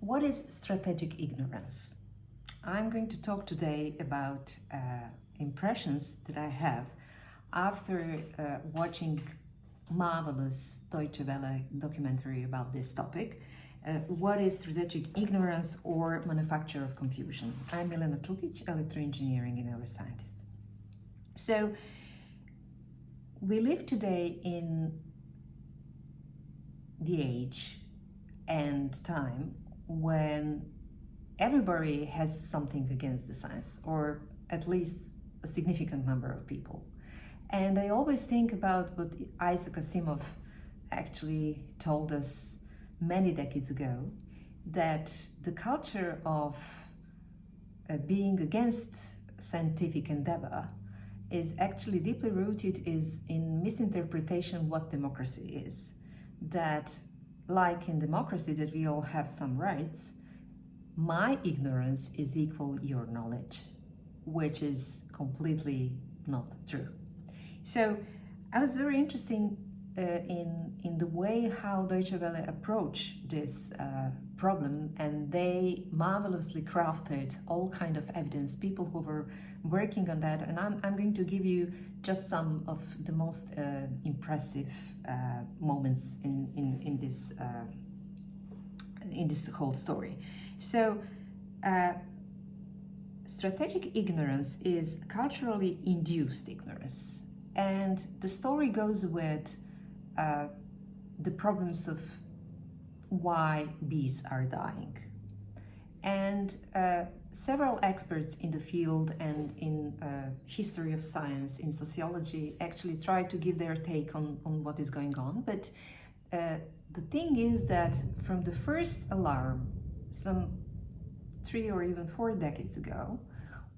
What is strategic ignorance? I'm going to talk today about impressions that I have after watching marvelous Deutsche Welle documentary about this topic. What is strategic ignorance or manufacture of confusion? I'm Milena Čukić, electroengineering and neuroscientist. So we live today in the age and time when everybody has something against the science, or at least a significant number of people. And I always think about what Isaac Asimov actually told us many decades ago, that the culture of being against scientific endeavor is actually deeply rooted in misinterpretation what democracy is. That, like in democracy, that we all have some rights, my ignorance is equal your knowledge, which is completely not true. So I was very interested in the way how Deutsche Welle approach this problem, and they marvelously crafted all kind of evidence, people who were working on that, and I'm going to give you just some of the most impressive moments in this whole story. So strategic ignorance is culturally induced ignorance, and the story goes with the problems of why bees are dying. And several experts in the field and in history of science, in sociology, actually try to give their take on what is going on. But the thing is that from the first alarm, some 3 or even 4 decades ago,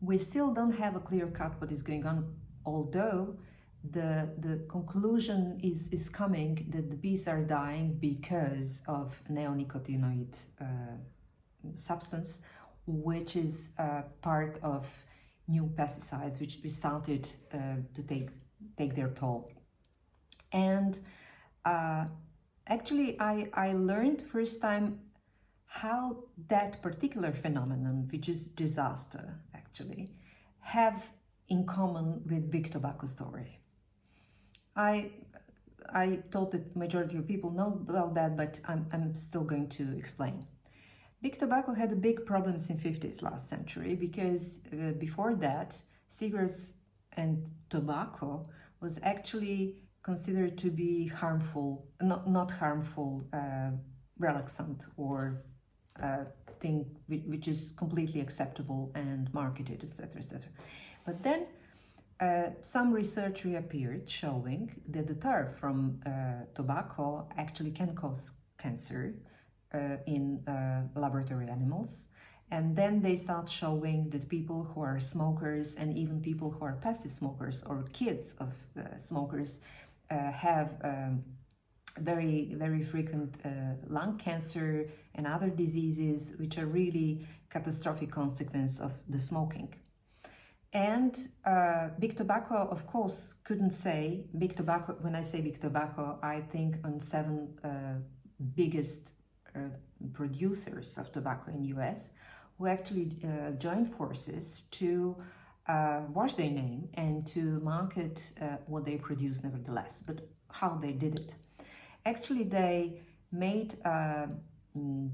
we still don't have a clear cut what is going on, although the conclusion is coming that the bees are dying because of neonicotinoid substance, which is part of new pesticides which we started to take their toll. And actually I learned first time how that particular phenomenon, which is disaster actually, have in common with big tobacco story. I thought that majority of people know about that, but I'm still going to explain. Big tobacco had big problems in 50s last century because before that, cigarettes and tobacco was actually considered to be harmful, not harmful, relaxant or thing which is completely acceptable and marketed, etc., etc. But then some research reappeared showing that the tar from tobacco actually can cause cancer in laboratory animals. And then they start showing that people who are smokers and even people who are passive smokers or kids of smokers have very, very frequent lung cancer and other diseases which are really catastrophic consequence of the smoking. And big tobacco, of course, couldn't say big tobacco. When I say big tobacco, I think on 7 biggest producers of tobacco in US, who actually joined forces to wash their name and to market what they produce nevertheless. But how they did it? Actually, they made a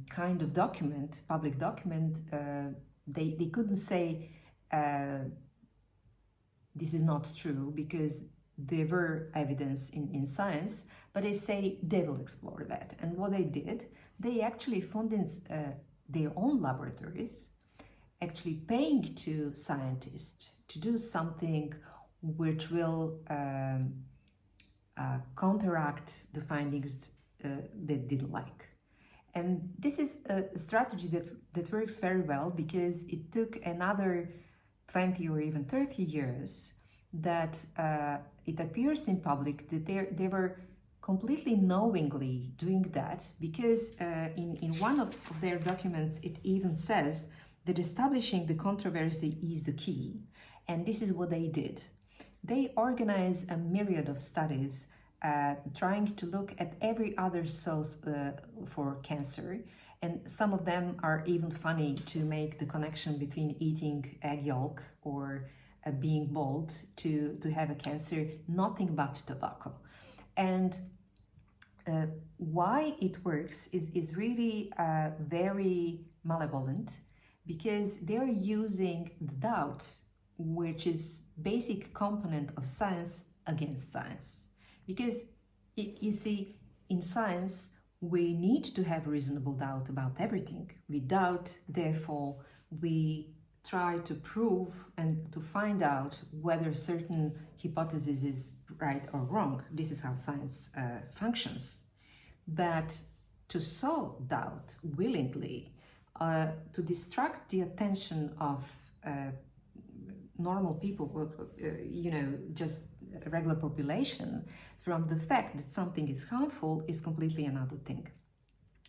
kind of document, public document. They couldn't say this is not true because there were evidence in science, but they say they will explore that. And what they did, they actually funded their own laboratories, actually paying to scientists to do something which will counteract the findings they didn't like. And this is a strategy that works very well because it took another 20 or even 30 years that it appears in public that they were completely knowingly doing that, because in one of their documents it even says that establishing the controversy is the key, and this is what they did. They organized a myriad of studies trying to look at every other source for cancer And some of them are even funny to make the connection between eating egg yolk or being bald to have a cancer, nothing but tobacco. And why it works is really very malevolent, because they're using the doubt, which is basic component of science, against science. Because you see, in science, we need to have reasonable doubt about everything. We doubt, therefore, we try to prove and to find out whether a certain hypothesis is right or wrong. This is how science functions. But to sow doubt willingly, to distract the attention of normal people, just a regular population, from the fact that something is harmful, is completely another thing.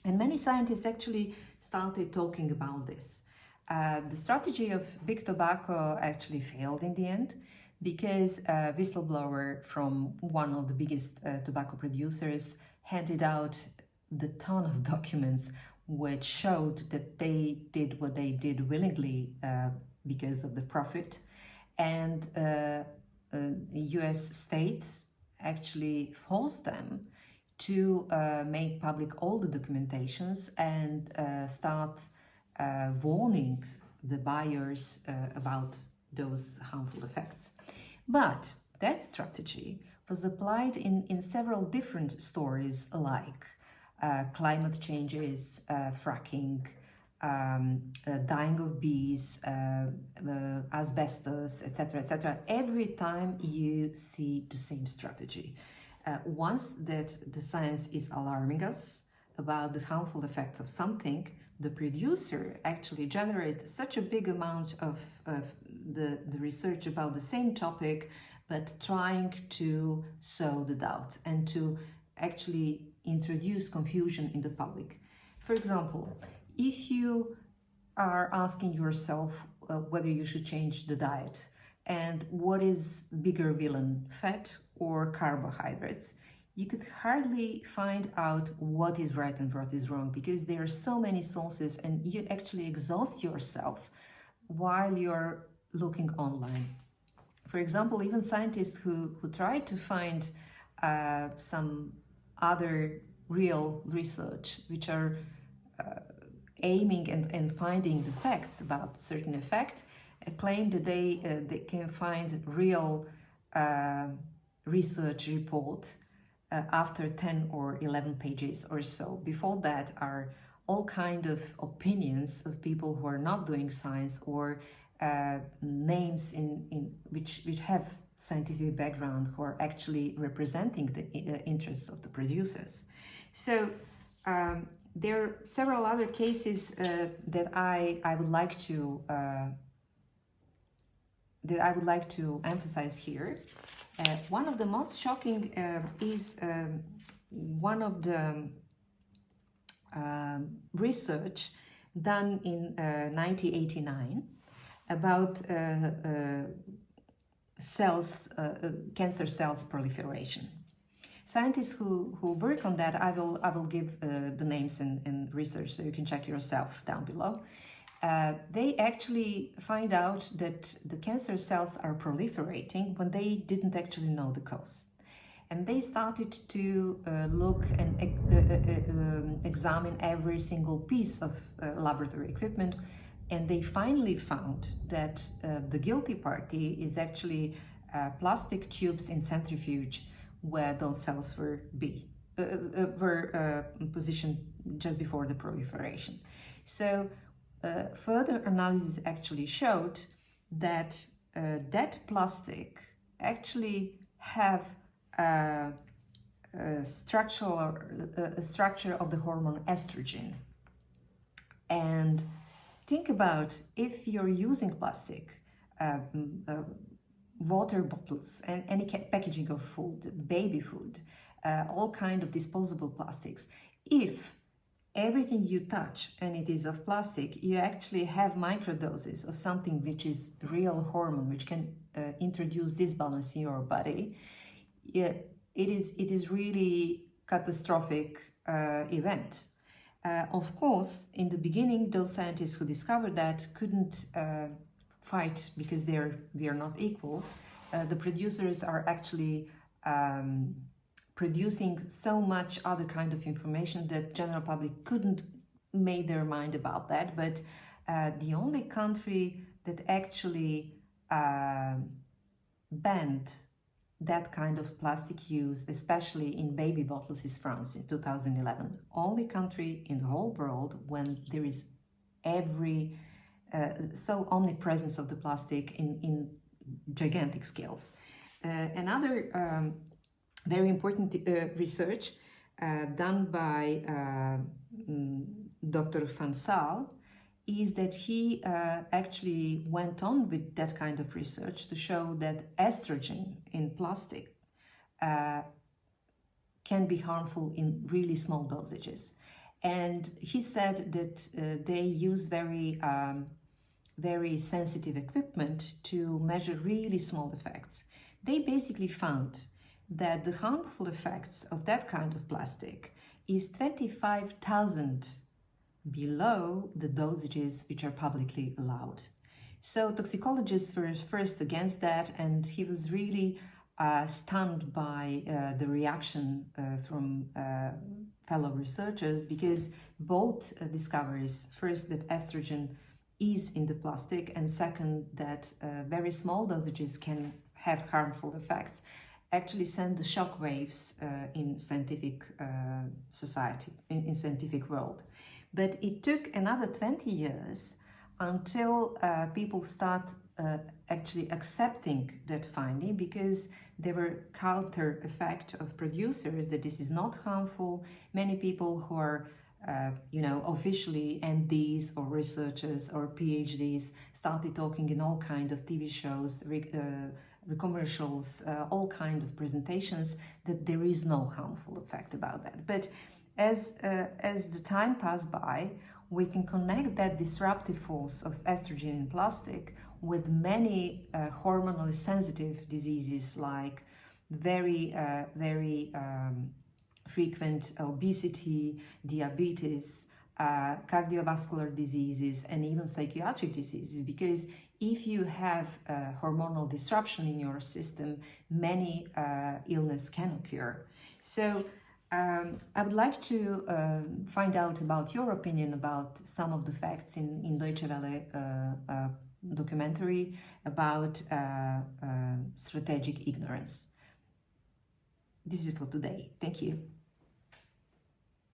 And many scientists actually started talking about this. The strategy of big tobacco actually failed in the end, because a whistleblower from one of the biggest tobacco producers handed out the ton of documents which showed that they did what they did willingly because of the profit. And US states actually forced them to make public all the documentations and start warning the buyers about those harmful effects. But that strategy was applied in several different stories, like climate changes, fracking, dying of bees, asbestos, etc., etc. Every time you see the same strategy. Once that the science is alarming us about the harmful effects of something, the producer actually generates such a big amount of the research about the same topic, but trying to sow the doubt and to actually introduce confusion in the public. For example, if you are asking yourself whether you should change the diet, and what is bigger villain, fat or carbohydrates, you could hardly find out what is right and what is wrong, because there are so many sources and you actually exhaust yourself while you're looking online. For example, even scientists who try to find some other real research which are aiming and finding the facts about certain effect, claim that they can find real research report after 10 or 11 pages or so. Before that are all kind of opinions of people who are not doing science, or names in which have scientific background, who are actually representing the interests of the producers. So there are several other cases that I would like to emphasize here. One of the most shocking is one of the research done in 1989 about cancer cells proliferation. Scientists who work on that, I will give the names and research so you can check yourself down below. They actually find out that the cancer cells are proliferating when they didn't actually know the cause. And they started to look and examine every single piece of laboratory equipment, and they finally found that the guilty party is actually plastic tubes in centrifuge where those cells were positioned just before the proliferation. So further analysis actually showed that that plastic actually have a structure of the hormone estrogen. And think about, if you're using plastic, water bottles and any packaging of food, baby food, all kind of disposable plastics, if everything you touch and it is of plastic, you actually have microdoses of something which is real hormone, which can introduce disbalance in your body. It is really catastrophic event. Of course, in the beginning, those scientists who discovered that couldn't fight because we are not equal. The producers are actually producing so much other kind of information that general public couldn't make their mind about that. But the only country that actually banned that kind of plastic use, especially in baby bottles, is France in 2011. Only country in the whole world when there is so omnipresence of the plastic in gigantic scales. Another very important research done by Dr. Von Saal is that he actually went on with that kind of research to show that estrogen in plastic can be harmful in really small dosages. And he said that they use very sensitive equipment to measure really small effects. They basically found that the harmful effects of that kind of plastic is 25,000 below the dosages which are publicly allowed. So toxicologists were first against that, and he was really stunned by the reaction from fellow researchers, because both discoveries, first that estrogen is in the plastic, and second that very small dosages can have harmful effects, actually send the shock waves in scientific society, in scientific world. But it took another 20 years until people start actually accepting that finding, because there were counter effect of producers that this is not harmful. Many people who are officially MDs or researchers or PhDs started talking in all kind of TV shows, commercials, all kind of presentations, that there is no harmful effect about that. But as the time passed by, we can connect that disruptive force of estrogen in plastic with many hormonally sensitive diseases, like very frequent obesity, diabetes, cardiovascular diseases, and even psychiatric diseases. Because if you have hormonal disruption in your system, many illness can occur. So I would like to find out about your opinion about some of the facts in Deutsche Welle documentary about strategic ignorance. This is for today. Thank you.